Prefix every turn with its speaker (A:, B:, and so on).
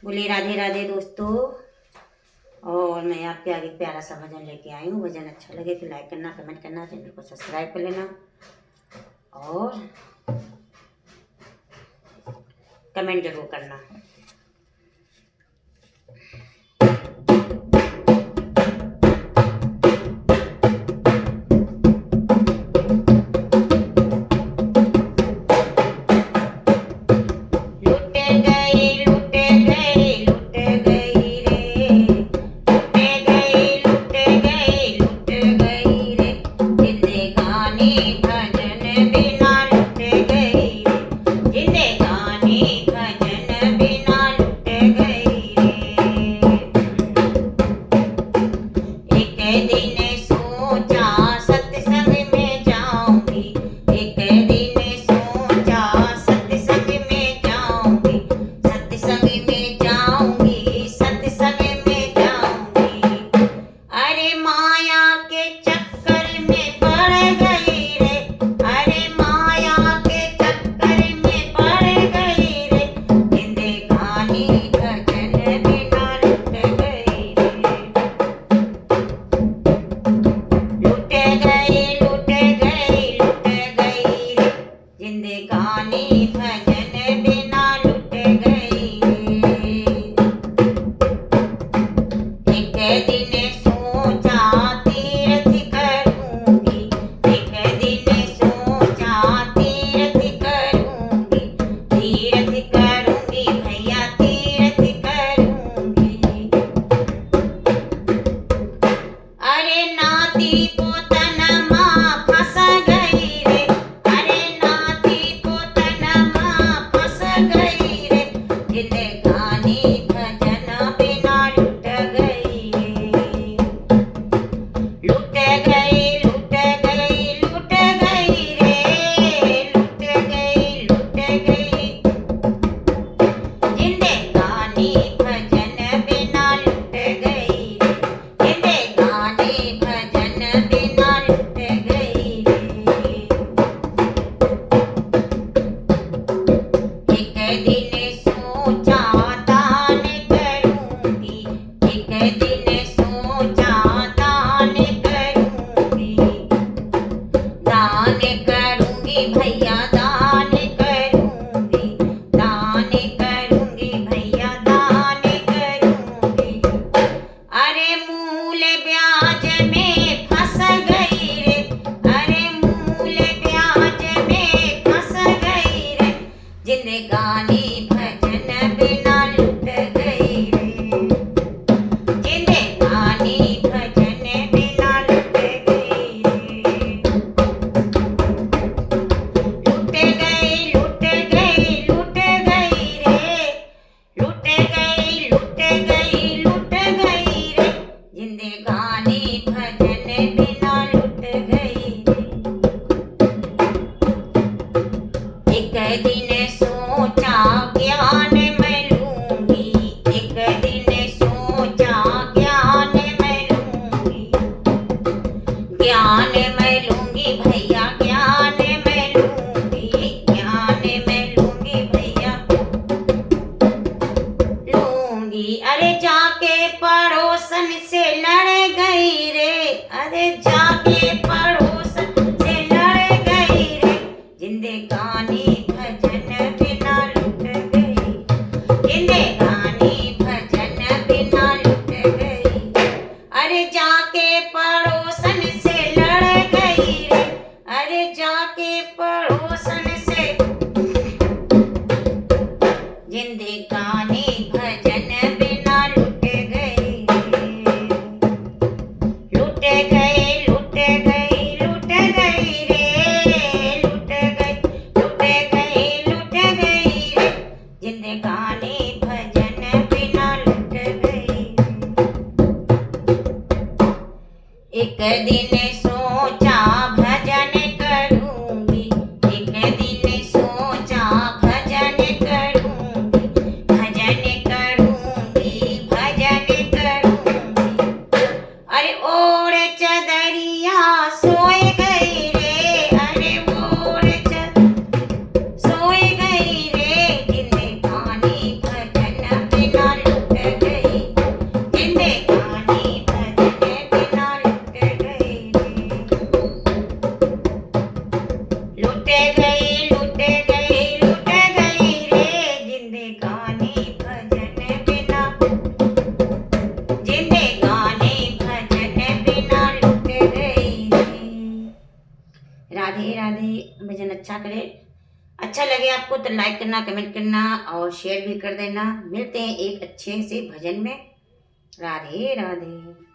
A: बोले राधे राधे दोस्तों। और मैं आपके आगे प्यारा सा भजन लेके आई हूँ। भजन अच्छा लगे तो लाइक करना, कमेंट करना, चैनल को सब्सक्राइब कर लेना और कमेंट जरूर करना। अरे जाके पड़ोसन से लड़ गई रे, अरे जाके पड़ोसन से लड़ गई रे, जिंदगानी भजन बिना लुट गई, जिंदगानी भजन बिना लुट गई। अरे जाके पड़ोसन से लड़ गई रे, अरे जाके पड़ोसन से जिंदगानी भजन बिना लुट गई, लुट गई, लुट गई, लुट गई रे, लुट गई, लुट गई, लुट गई रे, जिंदगानी भजन बिना लुट गई। एक दिन सोचा भजन करूंगी, एक दिन सोचा भजन करूंगी, भजन करूंगी, भजन करूंगी। अरे ओढ़ चदरिया सोए गई रे, अरे ओढ़ सोए गई रे, जिंदगानी भजन बिना अच्छा लगे आपको तो लाइक करना, कमेंट करना और शेयर भी कर देना। मिलते हैं एक अच्छे से भजन में। राधे राधे।